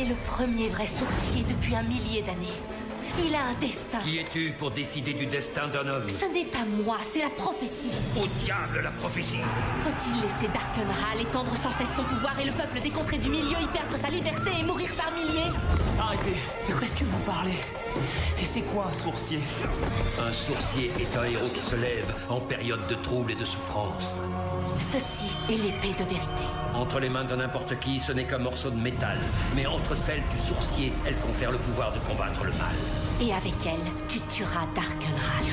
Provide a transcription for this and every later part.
le premier vrai sourcier depuis un millier d'années. Il a un destin. Qui es-tu pour décider du destin d'un homme? Ce n'est pas moi, c'est la prophétie. Au diable, la prophétie! Faut-il laisser Darkenral étendre sans cesse son pouvoir et le peuple des contrées du milieu y perdre sa liberté et mourir par milliers? Arrêtez. De quoi est-ce que vous parlez? Et c'est quoi un sourcier? Un sourcier est un héros qui se lève en période de trouble et de souffrance. Ceci est l'épée de vérité. Entre les mains de n'importe qui, ce n'est qu'un morceau de métal. Mais entre celles du sourcier, elle confère le pouvoir de combattre le mal. Et avec elle, tu tueras Darkenral.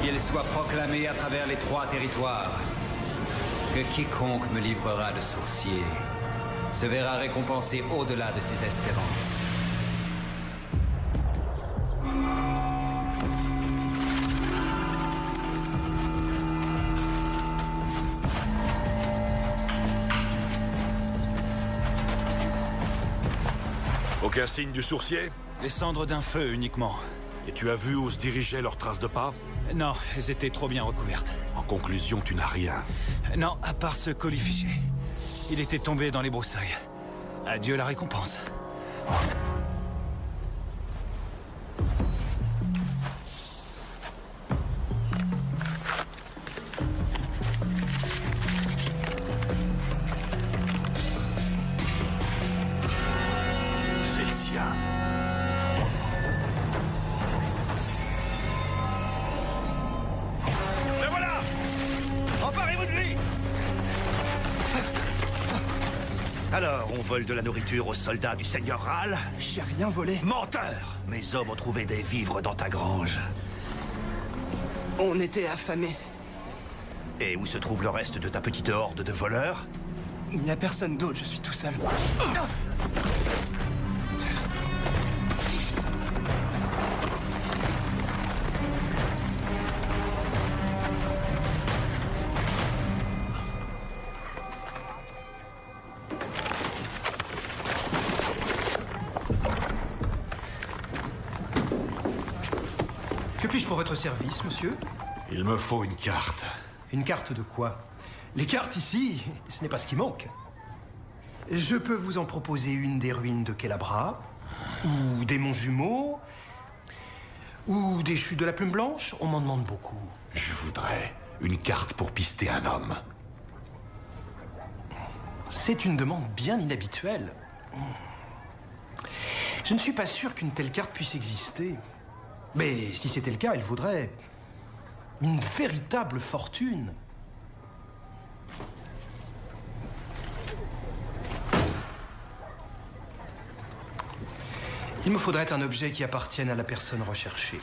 Qu'il soit proclamé à travers les 3 territoires que quiconque me livrera de sourcier se verra récompensé au-delà de ses espérances. Aucun signe du sourcier? Les cendres d'un feu uniquement. Et tu as vu où se dirigeaient leurs traces de pas? Non, elles étaient trop bien recouvertes. En conclusion, tu n'as rien. Non, à part ce colis fiché. Il était tombé dans les broussailles. Adieu la récompense. C'est le sien. Le voilà! Emparez-vous de lui! Alors, on vole de la nourriture aux soldats du Seigneur Ral? J'ai rien volé. Menteur! Mes hommes ont trouvé des vivres dans ta grange. On était affamés. Et où se trouve le reste de ta petite horde de voleurs? Il n'y a personne d'autre, je suis tout seul. Que puis-je pour votre service, monsieur? Il me faut une carte. Une carte de quoi? Les cartes ici, ce n'est pas ce qui manque. Je peux vous en proposer une des ruines de Kelabra, ou des monts jumeaux, ou des chutes de la Plume Blanche. On m'en demande beaucoup. Je voudrais une carte pour pister un homme. C'est une demande bien inhabituelle. Je ne suis pas sûr qu'une telle carte puisse exister. Mais si c'était le cas, il vaudrait une véritable fortune. Il me faudrait un objet qui appartienne à la personne recherchée.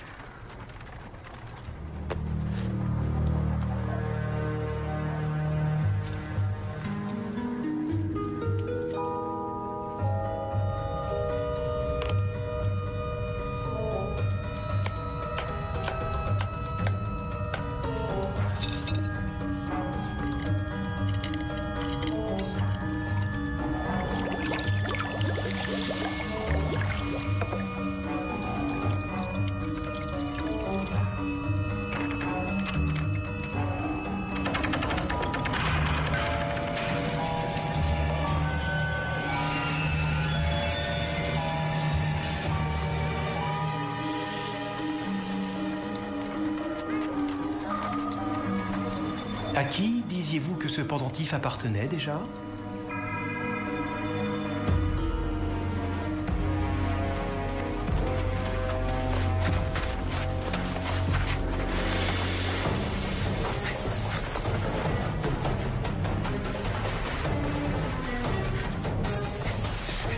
À qui disiez-vous que ce pendentif appartenait déjà?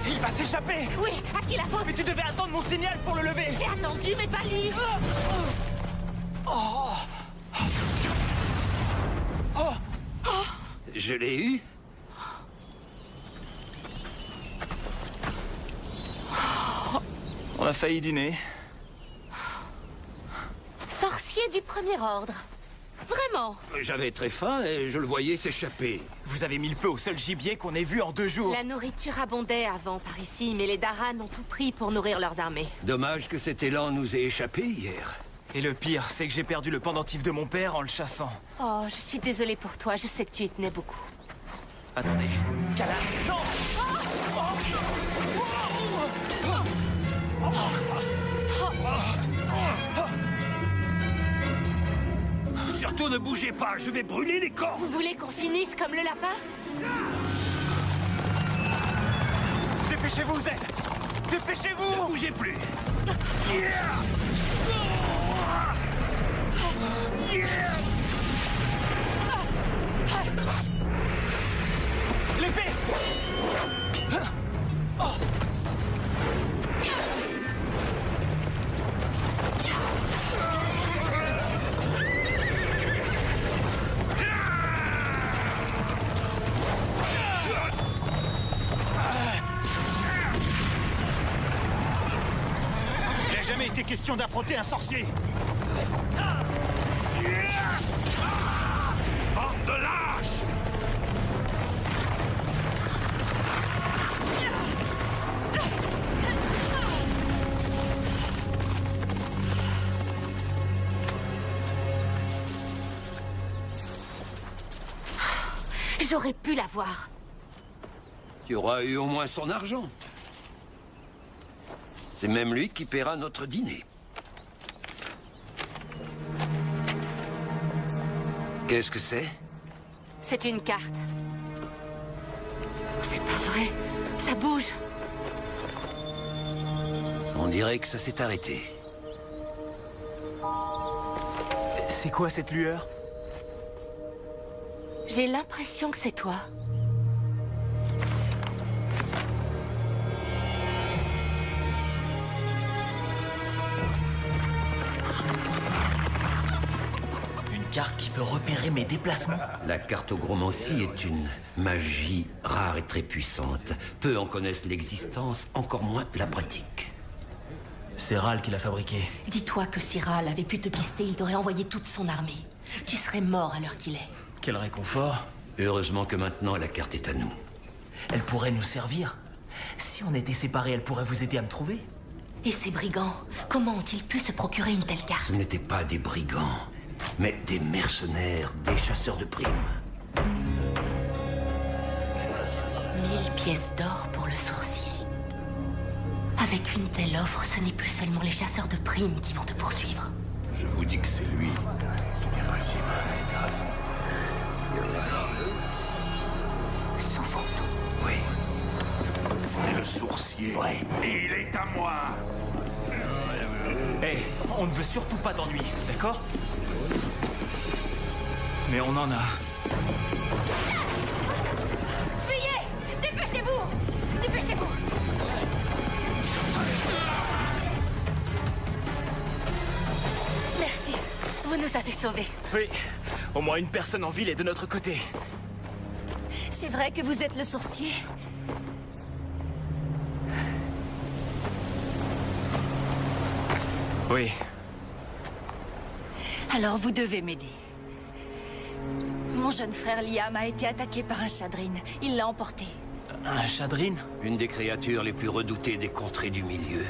Il va s'échapper! Oui, à qui la faute? Mais tu devais attendre mon signal pour le lever! J'ai attendu, mais pas lui. Je l'ai eu? On a failli dîner. Sorcier du premier ordre. Vraiment. J'avais très faim et je le voyais s'échapper. Vous avez mis le feu au seul gibier qu'on ait vu en 2 jours. La nourriture abondait avant par ici, mais les Daran ont tout pris pour nourrir leurs armées. Dommage que cet élan nous ait échappé hier. Et le pire, c'est que j'ai perdu le pendentif de mon père en le chassant. Oh, je suis désolée pour toi, je sais que tu y tenais beaucoup. Attendez, Kala, non! Surtout ne bougez pas, je vais brûler les corps. Vous voulez qu'on finisse comme le lapin? Dépêchez-vous, Zed! Dépêchez-vous! Ne bougez plus. L'épée! Il n'a jamais été question d'affronter un sorcier! Bande de lâches! J'aurais pu la voir. Tu auras eu au moins son argent. C'est même lui qui paiera notre dîner. Qu'est-ce que c'est? C'est une carte. C'est pas vrai. Ça bouge. On dirait que ça s'est arrêté. C'est quoi cette lueur? J'ai l'impression que c'est toi. Une carte qui peut repérer mes déplacements. La cartogramotie est une magie rare et très puissante. Peu en connaissent l'existence, encore moins la pratique. C'est Ral qui l'a fabriquée. Dis-toi que si Ral avait pu te pister, il t'aurait envoyé toute son armée. Tu serais mort à l'heure qu'il est. Quel réconfort. Heureusement que maintenant la carte est à nous. Elle pourrait nous servir. Si on était séparés, elle pourrait vous aider à me trouver. Et ces brigands, comment ont-ils pu se procurer une telle carte? Ce n'étaient pas des brigands, mais des mercenaires, des chasseurs de primes. 1000 pièces d'or pour le sourcier. Avec une telle offre, ce n'est plus seulement les chasseurs de primes qui vont te poursuivre. Je vous dis que c'est lui. C'est bien possible. Sauvons-nous. Oui. C'est le sourcier. Ouais. Et il est à moi. Hé, on ne veut surtout pas d'ennui, d'accord? Mais on en a. Fuyez! Dépêchez-vous! Dépêchez-vous! Merci. Vous nous avez sauvés. Oui, au moins une personne en ville est de notre côté. C'est vrai que vous êtes le sourcier? Oui. Alors vous devez m'aider. Mon jeune frère Liam a été attaqué par un Shadrin. Il l'a emporté. Un Shadrin? Une des créatures les plus redoutées des contrées du milieu.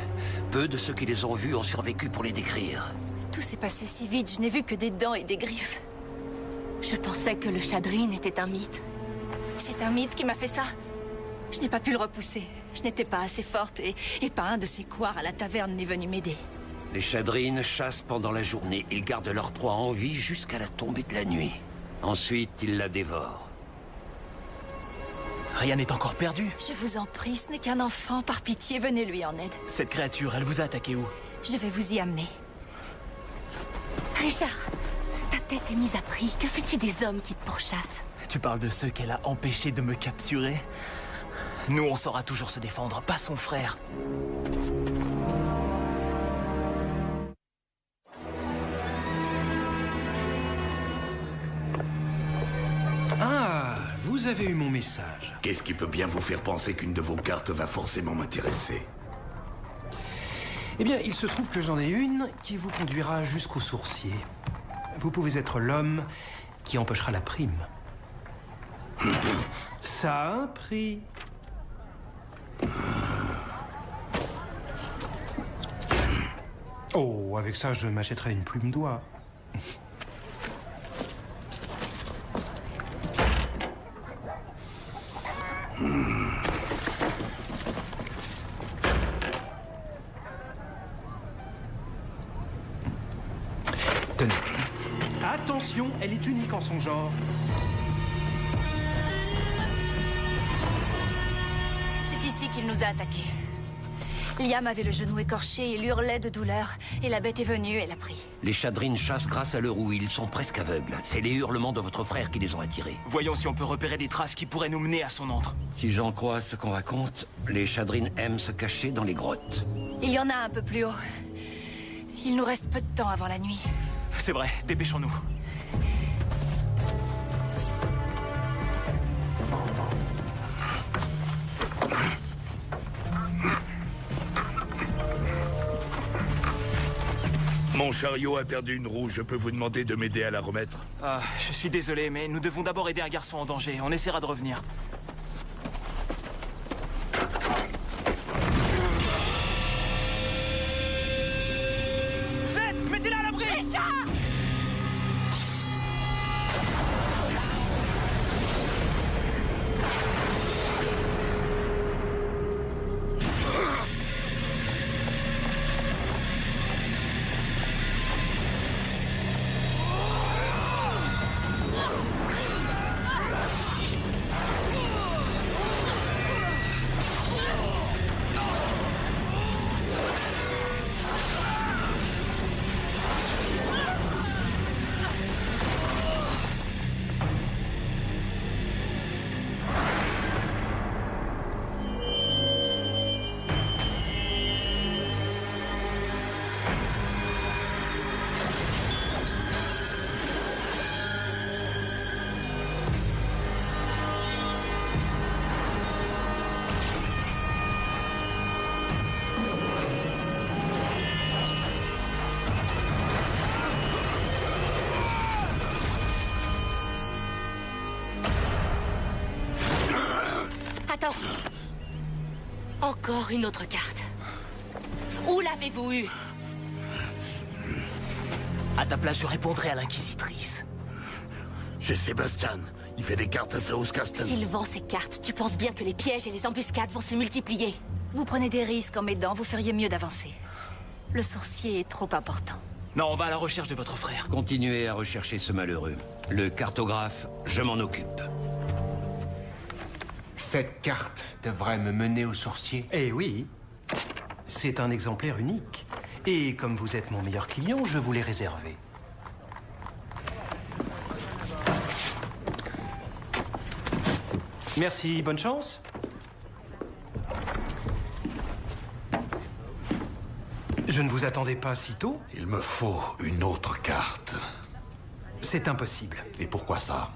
Peu de ceux qui les ont vus ont survécu pour les décrire. Tout s'est passé si vite, je n'ai vu que des dents et des griffes. Je pensais que le Shadrin était un mythe. C'est un mythe qui m'a fait ça. Je n'ai pas pu le repousser. Je n'étais pas assez forte et pas un de ces couards à la taverne n'est venu m'aider. Les Shadrins chassent pendant la journée. Ils gardent leur proie en vie jusqu'à la tombée de la nuit. Ensuite, ils la dévorent. Rien n'est encore perdu. Je vous en prie, ce n'est qu'un enfant. Par pitié, venez lui en aide. Cette créature, elle vous a attaqué où? Je vais vous y amener. Richard, ta tête est mise à prix. Que fais-tu des hommes qui te pourchassent? Tu parles de ceux qu'elle a empêchés de me capturer? Nous, on saura toujours se défendre, pas son frère. Ah, vous avez eu mon message. Qu'est-ce qui peut bien vous faire penser qu'une de vos cartes va forcément m'intéresser? Eh bien, il se trouve que j'en ai une qui vous conduira jusqu'au sourcier. Vous pouvez être l'homme qui empochera la prime. Ça a un prix. Oh, avec ça, je m'achèterai une plume d'oie. Tenez. Attention, elle est unique en son genre. C'est ici qu'il nous a attaqués. Liam avait le genou écorché, il hurlait de douleur. Et la bête est venue et l'a pris. Les Shadrins chassent grâce à leur ouïe, ils sont presque aveugles. C'est les hurlements de votre frère qui les ont attirés. Voyons si on peut repérer des traces qui pourraient nous mener à son antre. Si j'en crois ce qu'on raconte, les Shadrins aiment se cacher dans les grottes. Il y en a un peu plus haut. Il nous reste peu de temps avant la nuit. C'est vrai, dépêchons-nous. Mon chariot a perdu une roue, je peux vous demander de m'aider à la remettre? Ah, je suis désolé, mais nous devons d'abord aider un garçon en danger. On essaiera de revenir. Zed, mettez-la à l'abri! Richard! Attends. Encore une autre carte. Où l'avez-vous eue? À ta place, je répondrai à l'inquisitrice. Chez Sébastien. Il fait des cartes à South Castle. S'il vend ces cartes, tu penses bien que les pièges et les embuscades vont se multiplier? Vous prenez des risques en m'aidant, vous feriez mieux d'avancer. Le sorcier est trop important. Non, on va à la recherche de votre frère. Continuez à rechercher ce malheureux. Le cartographe, je m'en occupe. Cette carte devrait me mener au sorcier. Eh oui, c'est un exemplaire unique. Et comme vous êtes mon meilleur client, je vous l'ai réservé. Merci, bonne chance. Je ne vous attendais pas si tôt. Il me faut une autre carte. C'est impossible. Et pourquoi ça?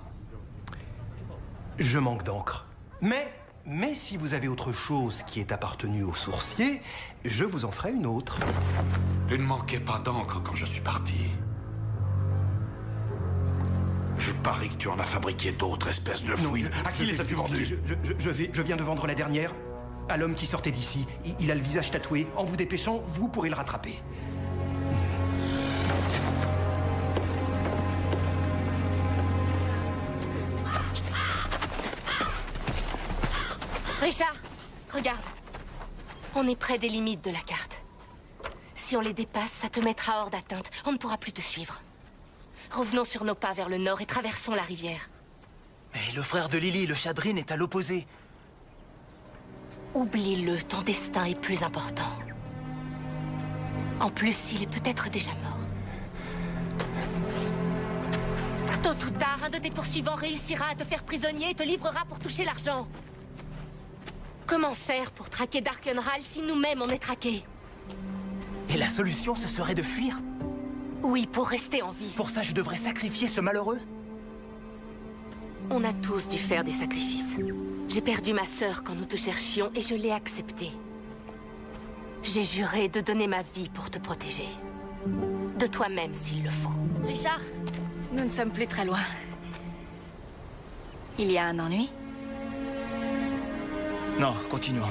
Je manque d'encre. Mais si vous avez autre chose qui est appartenu au sourcier, je vous en ferai une autre. Tu ne manquais pas d'encre quand je suis parti. Je parie que tu en as fabriqué d'autres espèces de fouilles. À qui les as-tu vendues? Je viens de vendre la dernière à l'homme qui sortait d'ici. Il a le visage tatoué. En vous dépêchant, vous pourrez le rattraper. Richard, regarde. On est près des limites de la carte. Si on les dépasse, ça te mettra hors d'atteinte. On ne pourra plus te suivre. Revenons sur nos pas vers le nord et traversons la rivière. Mais le frère de Lily, le Shadrin, est à l'opposé. Oublie-le, ton destin est plus important. En plus, il est peut-être déjà mort. Tôt ou tard, un de tes poursuivants réussira à te faire prisonnier et te livrera pour toucher l'argent. Comment faire pour traquer Darkenral si nous-mêmes on est traqués? Et la solution, ce serait de fuir? Oui, pour rester en vie. Pour ça, je devrais sacrifier ce malheureux? On a tous dû faire des sacrifices. J'ai perdu ma sœur quand nous te cherchions et je l'ai accepté. J'ai juré de donner ma vie pour te protéger. De toi-même s'il le faut. Richard, nous ne sommes plus très loin. Il y a un ennui? Non, continuons.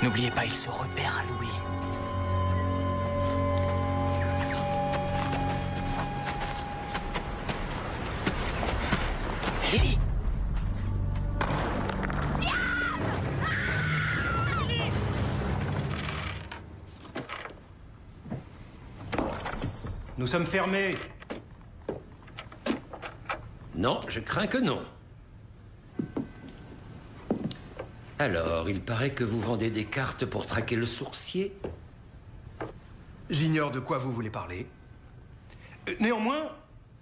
N'oubliez pas, il se repère à Louis. Lily! Nous sommes fermés. Non, je crains que non. Alors, il paraît que vous vendez des cartes pour traquer le sourcier? J'ignore de quoi vous voulez parler. Néanmoins,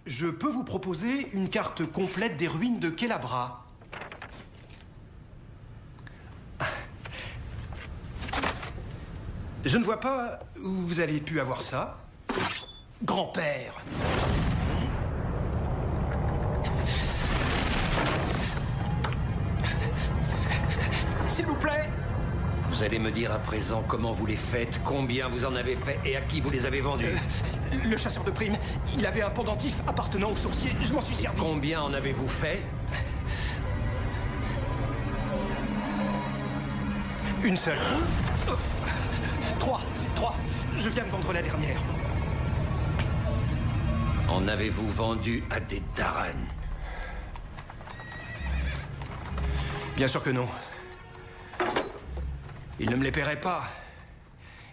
je peux vous proposer une carte complète des ruines de Kelabra. Je ne vois pas où vous avez pu avoir ça. Grand-père! S'il vous plaît! Vous allez me dire à présent comment vous les faites, combien vous en avez fait et à qui vous les avez vendus. Le chasseur de primes, il avait un pendentif appartenant au sourcier, je m'en suis servi. Combien en avez-vous fait? Une seule. Trois. Je viens de vendre la dernière. En avez-vous vendu à des Daran? Bien sûr que non. Il ne me les paierait pas.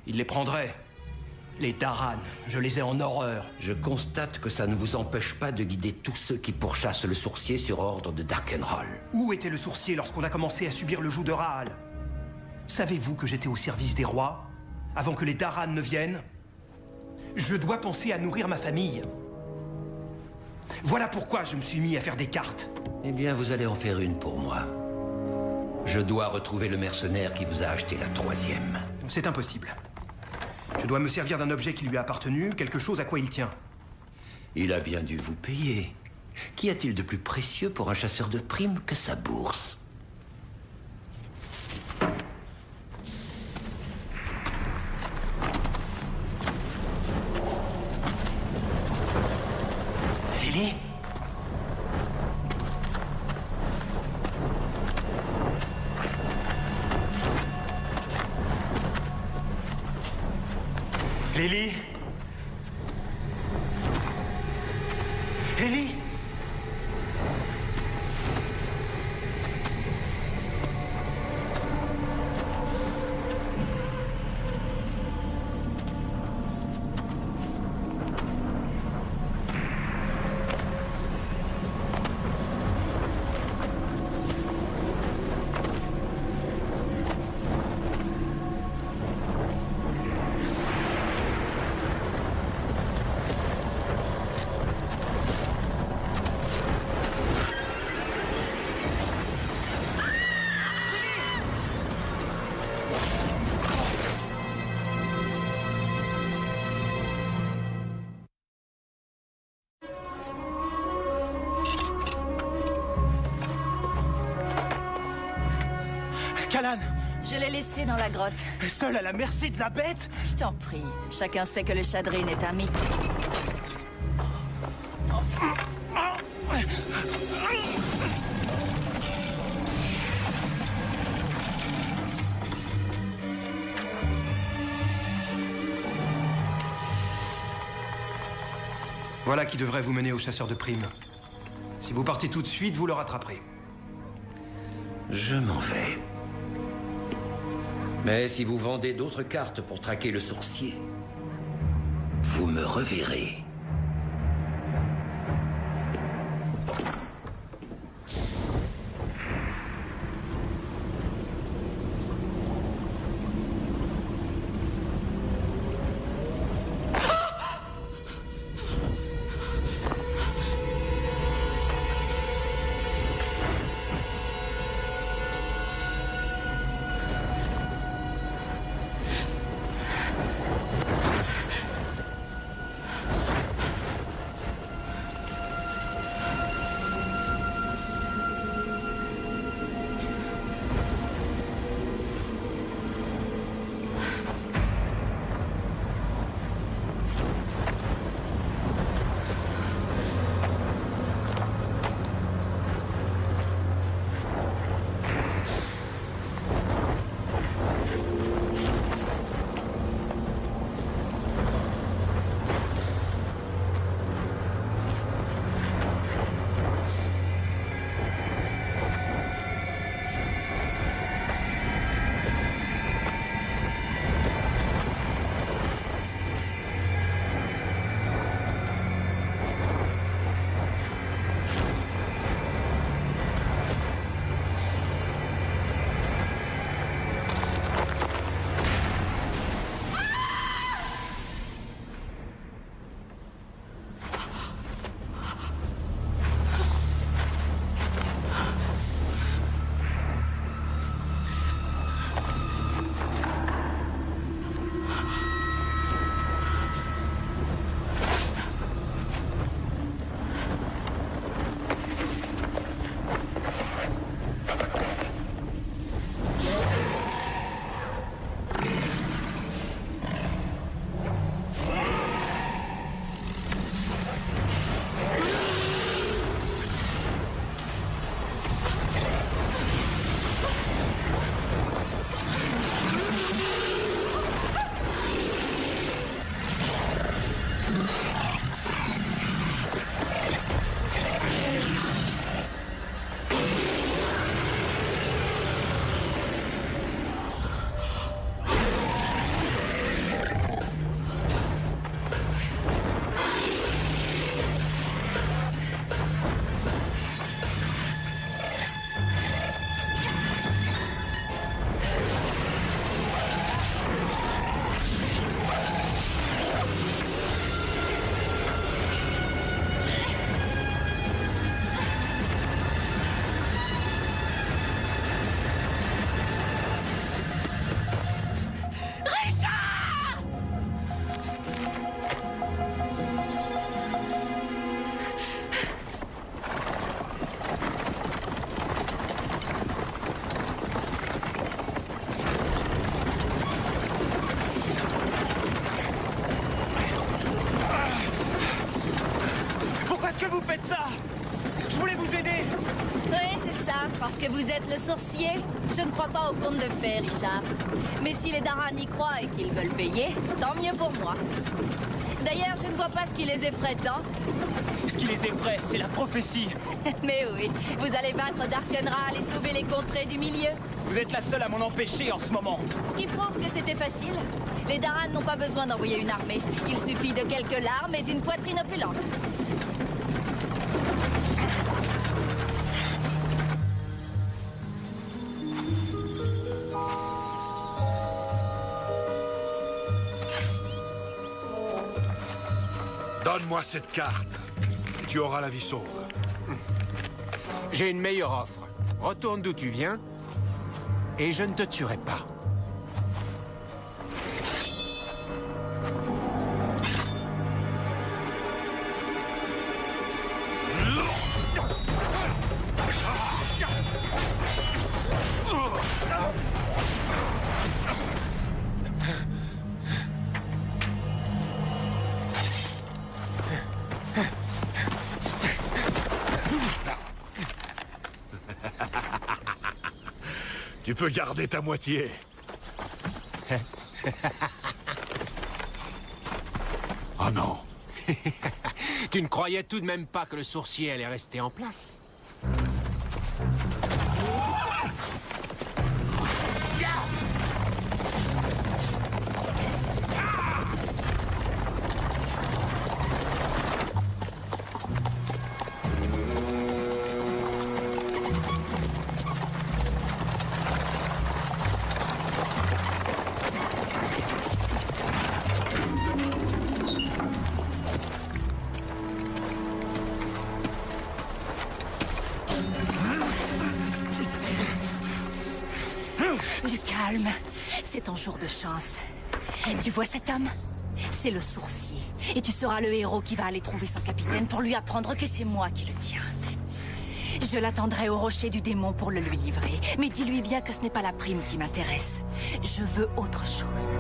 Il les prendrait. Les Daran, je les ai en horreur. Je constate que ça ne vous empêche pas de guider tous ceux qui pourchassent le sourcier sur ordre de Darkenhall. Où était le sourcier lorsqu'on a commencé à subir le joug de Raal? Savez-vous que j'étais au service des rois, avant que les Daran ne viennent? Je dois penser à nourrir ma famille. Voilà pourquoi je me suis mis à faire des cartes. Eh bien, vous allez en faire une pour moi. Je dois retrouver le mercenaire qui vous a acheté la 3e. C'est impossible. Je dois me servir d'un objet qui lui a appartenu, quelque chose à quoi il tient. Il a bien dû vous payer. Qu'y a-t-il de plus précieux pour un chasseur de primes que sa bourse? Lily? Lily? Lily? Callan! Je l'ai laissé dans la grotte. Seul à la merci de la bête? Je t'en prie. Chacun sait que le Shadrin est un mythe. Voilà qui devrait vous mener au chasseur de primes. Si vous partez tout de suite, vous le rattraperez. Je m'en vais. Mais si vous vendez d'autres cartes pour traquer le sourcier, vous me reverrez. que vous êtes le sorcier? Je ne crois pas au conte de fées, Richard. Mais si les Daran y croient et qu'ils veulent payer, tant mieux pour moi. D'ailleurs, je ne vois pas ce qui les effraie tant. Ce qui les effraie, c'est la prophétie. Mais oui, vous allez vaincre Darkenral et sauver les contrées du milieu. Vous êtes la seule à m'en empêcher en ce moment. Ce qui prouve que c'était facile. Les Daran n'ont pas besoin d'envoyer une armée. Il suffit de quelques larmes et d'une poitrine opulente. Donne-moi cette carte, et tu auras la vie sauve. J'ai une meilleure offre. Retourne d'où tu viens, et je ne te tuerai pas. Tu peux garder ta moitié. Oh non. Tu ne croyais tout de même pas que le sourcier allait rester en place? Du calme. C'est ton jour de chance. Tu vois cet homme? C'est le sourcier. Et tu seras le héros qui va aller trouver son capitaine pour lui apprendre que c'est moi qui le tiens. Je l'attendrai au rocher du démon pour le lui livrer. Mais dis-lui bien que ce n'est pas la prime qui m'intéresse. Je veux autre chose.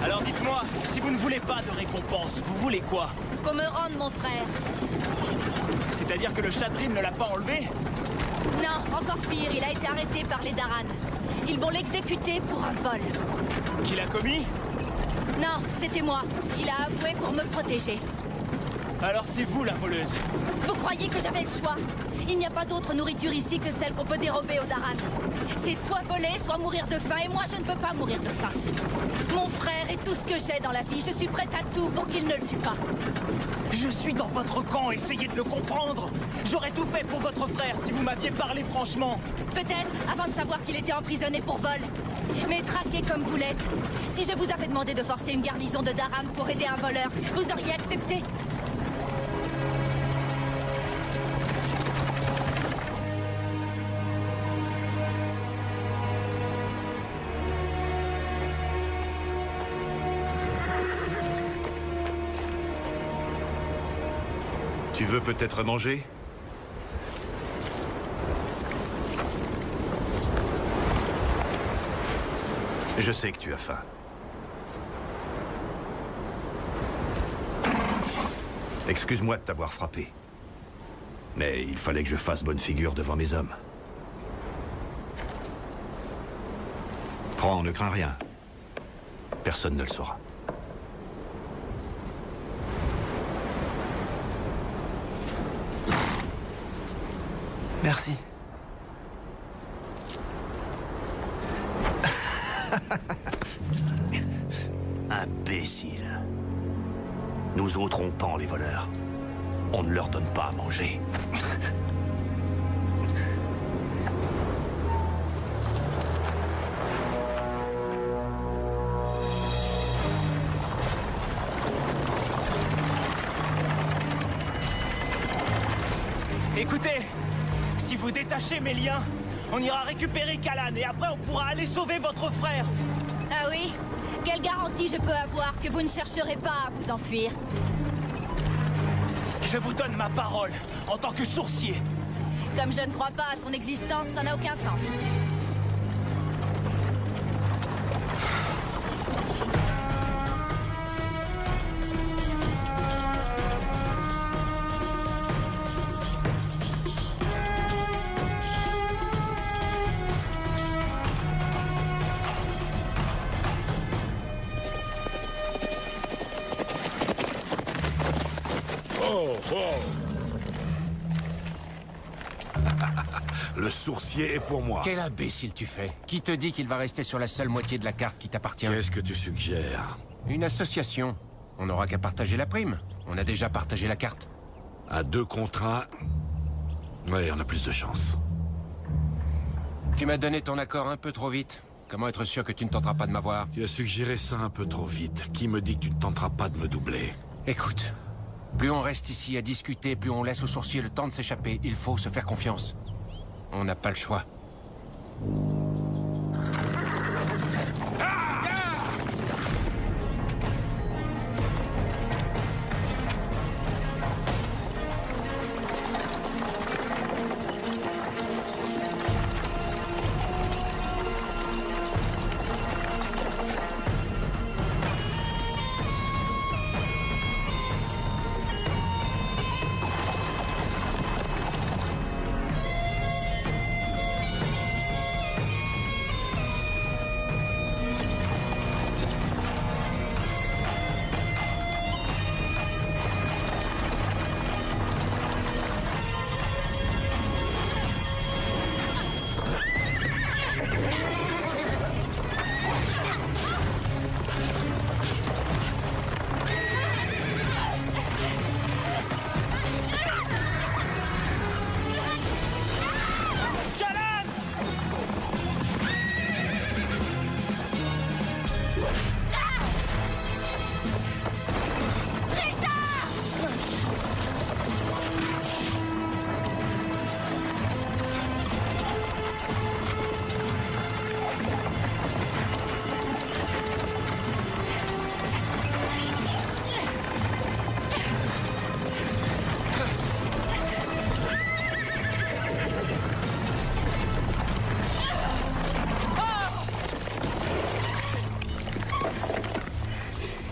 Alors dites-moi, si vous ne voulez pas de récompense, vous voulez quoi? Qu'on me rende mon frère. C'est-à-dire que le Shadrin ne l'a pas enlevé? Non, encore pire, il a été arrêté par les Daran. Ils vont l'exécuter pour un vol. Qui l'a commis? Non, c'était moi. Il a avoué pour me protéger. Alors c'est vous la voleuse. Vous croyez que j'avais le choix? Il n'y a pas d'autre nourriture ici que celle qu'on peut dérober aux Daran. C'est soit voler, soit mourir de faim, et moi je ne veux pas mourir de faim. Mon frère est tout ce que j'ai dans la vie. Je suis prête à tout pour qu'il ne le tue pas. Je suis dans votre camp, essayez de le comprendre. J'aurais tout fait pour votre frère si vous m'aviez parlé franchement. Peut-être, avant de savoir qu'il était emprisonné pour vol. Mais traqué comme vous l'êtes. Si je vous avais demandé de forcer une garnison de Daran pour aider un voleur, vous auriez accepté? Tu veux peut-être manger? Je sais que tu as faim. Excuse-moi de t'avoir frappé. Mais il fallait que je fasse bonne figure devant mes hommes. Prends, ne crains rien. Personne ne le saura. Merci. Imbécile. Nous autres, on pend les voleurs. On ne leur donne pas à manger. Écoutez, si vous détachez mes liens, on ira récupérer Kalan et après on pourra aller sauver votre frère. Ah oui? Quelle garantie je peux avoir que vous ne chercherez pas à vous enfuir? Je vous donne ma parole, en tant que sourcier. Comme je ne crois pas à son existence, ça n'a aucun sens. Oh, oh. Le sourcier est pour moi. Quel imbécile tu fais? Qui te dit qu'il va rester sur la seule moitié de la carte qui t'appartient? Qu'est-ce que tu suggères? Une association. On n'aura qu'à partager la prime. On a déjà partagé la carte. À 2 contre 1... Ouais, on a plus de chance. Tu m'as donné ton accord un peu trop vite. Comment être sûr que tu ne tenteras pas de m'avoir? Tu as suggéré ça un peu trop vite. Qui me dit que tu ne tenteras pas de me doubler? Écoute, plus on reste ici à discuter, plus on laisse au sourcier le temps de s'échapper. Il faut se faire confiance. On n'a pas le choix.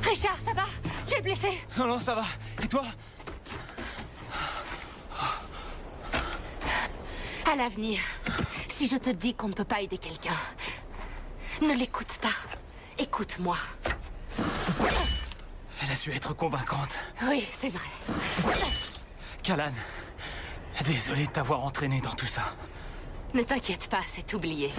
Richard, ça va? Tu es blessé? Non, non, ça va. Et toi? À l'avenir, si je te dis qu'on ne peut pas aider quelqu'un, ne l'écoute pas. Écoute-moi. Elle a su être convaincante. Oui, c'est vrai. Callan, désolé de t'avoir entraîné dans tout ça. Ne t'inquiète pas, c'est oublié.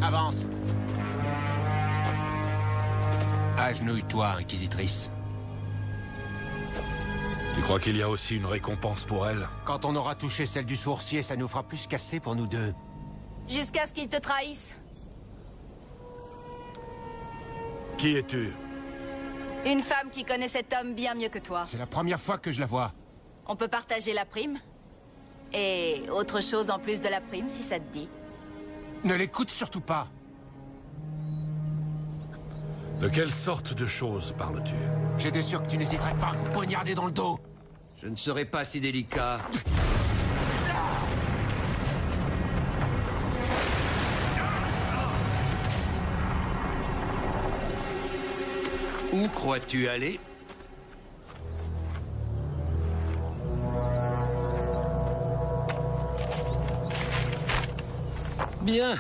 Avance. Agenouille-toi, inquisitrice. Tu crois qu'il y a aussi une récompense pour elle? Quand on aura touché celle du sourcier, ça nous fera plus casser pour nous deux. Jusqu'à ce qu'il te trahisse. Qui es-tu? Une femme qui connaît cet homme bien mieux que toi. C'est la première fois que je la vois. On peut partager la prime. Et autre chose en plus de la prime, si ça te dit. Ne l'écoute surtout pas. De quelle sorte de choses parles-tu? J'étais sûr que tu n'hésiterais pas à me poignarder dans le dos. Je ne serai pas si délicat. Où crois-tu aller? Bien.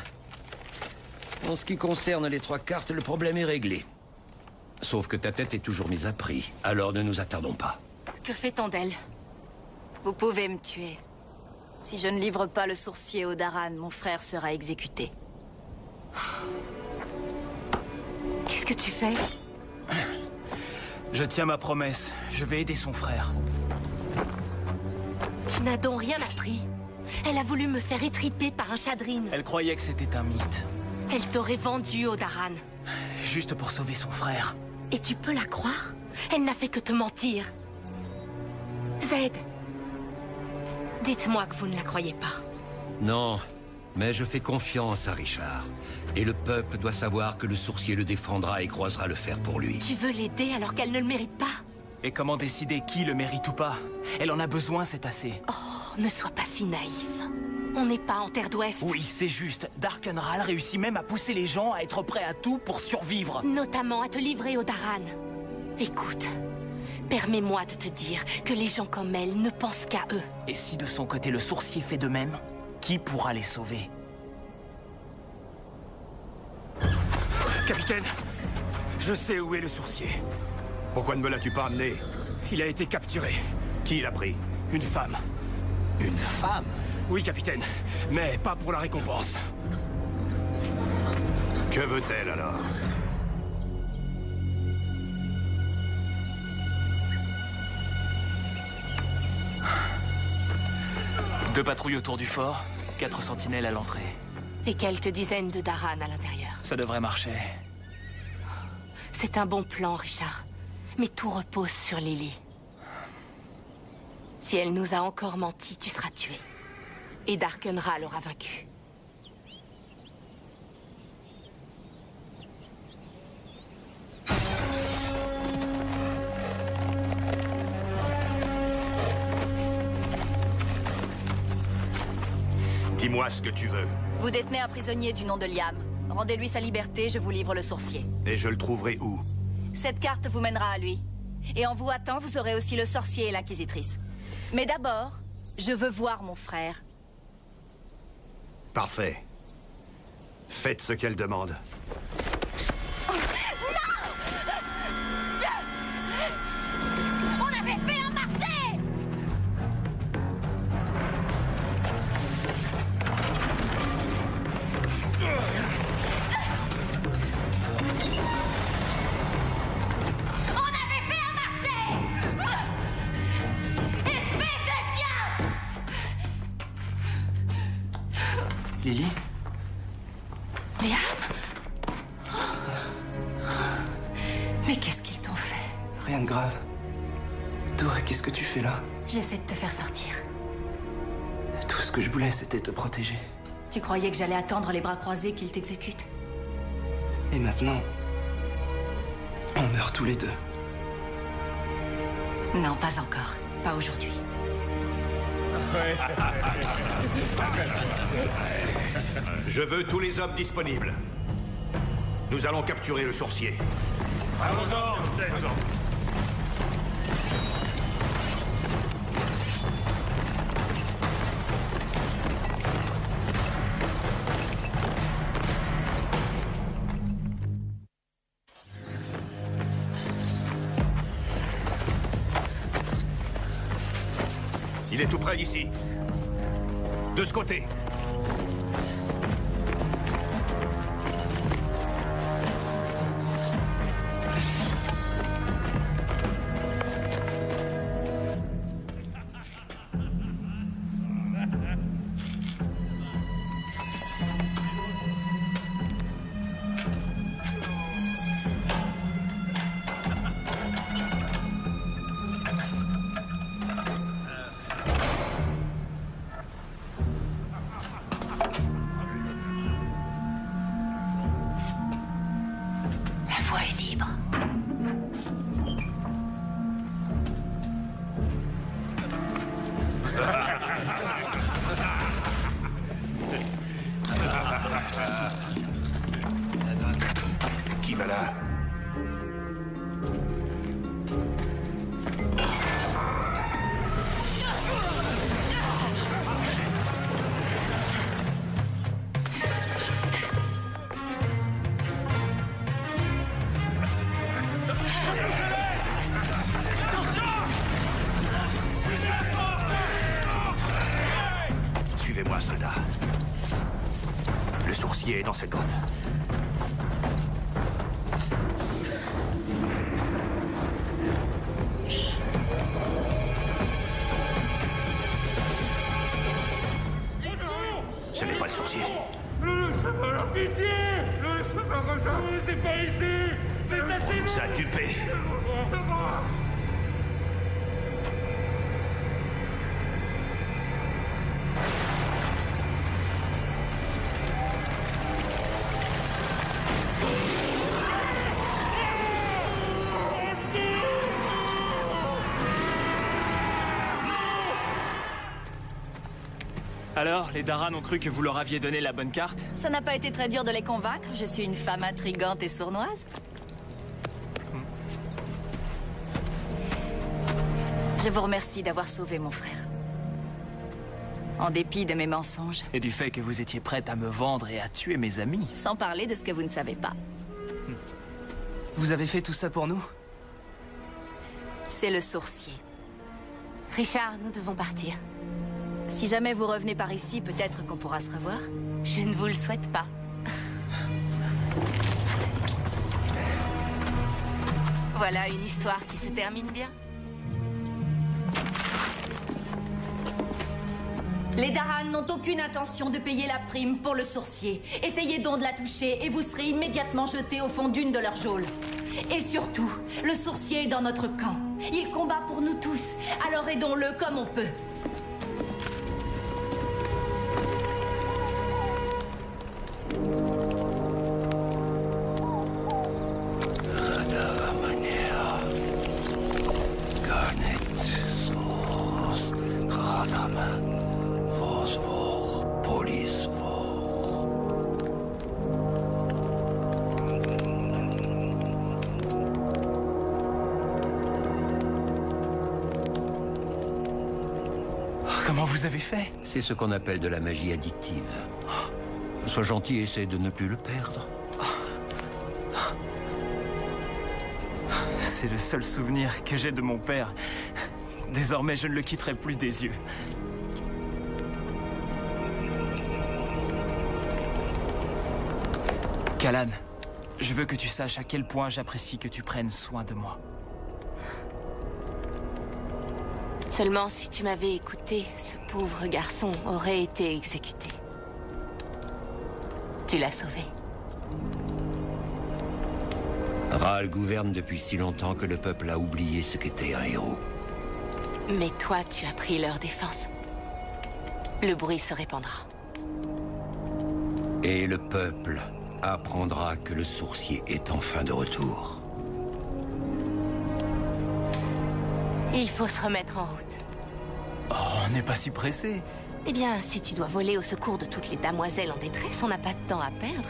En ce qui concerne les 3 cartes, le problème est réglé. Sauf que ta tête est toujours mise à prix. Alors ne nous attardons pas. Que fait-on d'elle? Vous pouvez me tuer. Si je ne livre pas le sourcier au Daran, mon frère sera exécuté. Qu'est-ce que tu fais? Je tiens ma promesse. Je vais aider son frère. Tu n'as donc rien appris. Elle a voulu me faire étriper par un Shadrin. Elle croyait que c'était un mythe. Elle t'aurait vendu au Daran. Juste pour sauver son frère. Et tu peux la croire? Elle n'a fait que te mentir. Zed, dites-moi que vous ne la croyez pas. Non, mais je fais confiance à Richard. Et le peuple doit savoir que le sourcier le défendra et croisera le fer pour lui. Tu veux l'aider alors qu'elle ne le mérite pas? Et comment décider qui le mérite ou pas? Elle en a besoin, c'est assez. Oh, ne sois pas si naïf. On n'est pas en Terre d'Ouest. Oui, c'est juste. Darkenral réussit même à pousser les gens à être prêts à tout pour survivre. Notamment à te livrer au Daran. Écoute, Permets-moi de te dire que les gens comme elle ne pensent qu'à eux. Et si de son côté le sourcier fait de même, qui pourra les sauver? Capitaine, je sais où est le sourcier. Pourquoi ne me l'as-tu pas amené? Il a été capturé. Qui l'a pris? Une femme. Une femme? Oui, capitaine, mais pas pour la récompense. Que veut-elle alors? Deux patrouilles autour du fort, 4 sentinelles à l'entrée. Et quelques dizaines de Daran à l'intérieur. Ça devrait marcher. C'est un bon plan, Richard. Mais tout repose sur Lily. Si elle nous a encore menti, tu seras tué. Et Darkenra l'aura vaincu. Dis-moi ce que tu veux. Vous détenez un prisonnier du nom de Liam. Rendez-lui sa liberté, je vous livre le sourcier. Et je le trouverai où? Cette carte vous mènera à lui. Et en vous hâtant, vous aurez aussi le sorcier et l'inquisitrice. Mais d'abord, je veux voir mon frère. Parfait. Faites ce qu'elle demande. On avait fait un marché! On avait fait un marché! Espèce de chien! Lily? Liam? Mais qu'est-ce qu'ils t'ont fait? Rien de grave. Toi, qu'est-ce que tu fais là? J'essaie de te faire sortir. Tout ce que je voulais, c'était te protéger. Tu croyais que j'allais attendre les bras croisés qu'ils t'exécutent? Et maintenant, on meurt tous les deux. Non, pas encore. Pas aujourd'hui. Je veux tous les hommes disponibles. Nous allons capturer le sourcier. Allons-en. Il est tout près d'ici. De ce côté. La voie est libre. Qui va là? Suivez-moi, soldat. Le sourcier est dans cette grotte. Ce n'est pas le sourcier. Par pitié! C'est pas comme ça! C'est pas ici! On nous a dupés. Alors, les Daran ont cru que vous leur aviez donné la bonne carte? Ça n'a pas été très dur de les convaincre. Je suis une femme intrigante et sournoise. Je vous remercie d'avoir sauvé mon frère. En dépit de mes mensonges. Et du fait que vous étiez prête à me vendre et à tuer mes amis. Sans parler de ce que vous ne savez pas. Vous avez fait tout ça pour nous? C'est le sourcier. Richard, nous devons partir. Si jamais vous revenez par ici, peut-être qu'on pourra se revoir. Je ne vous le souhaite pas. Voilà une histoire qui se termine bien. Les Daran n'ont aucune intention de payer la prime pour le sourcier. Essayez donc de la toucher et vous serez immédiatement jeté au fond d'une de leurs geôles. Et surtout, le sourcier est dans notre camp. Il combat pour nous tous, alors aidons-le comme on peut. Comment vous avez fait? C'est ce qu'on appelle de la magie additive. Sois gentil et essaie de ne plus le perdre. C'est le seul souvenir que j'ai de mon père. Désormais, je ne le quitterai plus des yeux. Callan, je veux que tu saches à quel point j'apprécie que tu prennes soin de moi. Seulement si tu m'avais écouté, ce pauvre garçon aurait été exécuté. Tu l'as sauvé. Ral gouverne depuis si longtemps que le peuple a oublié ce qu'était un héros. Mais toi, tu as pris leur défense. Le bruit se répandra. Et le peuple apprendra que le sourcier est enfin de retour. Il faut se remettre en route. Oh, on n'est pas si pressé. Eh bien, si tu dois voler au secours de toutes les damoiselles en détresse, on n'a pas de temps à perdre.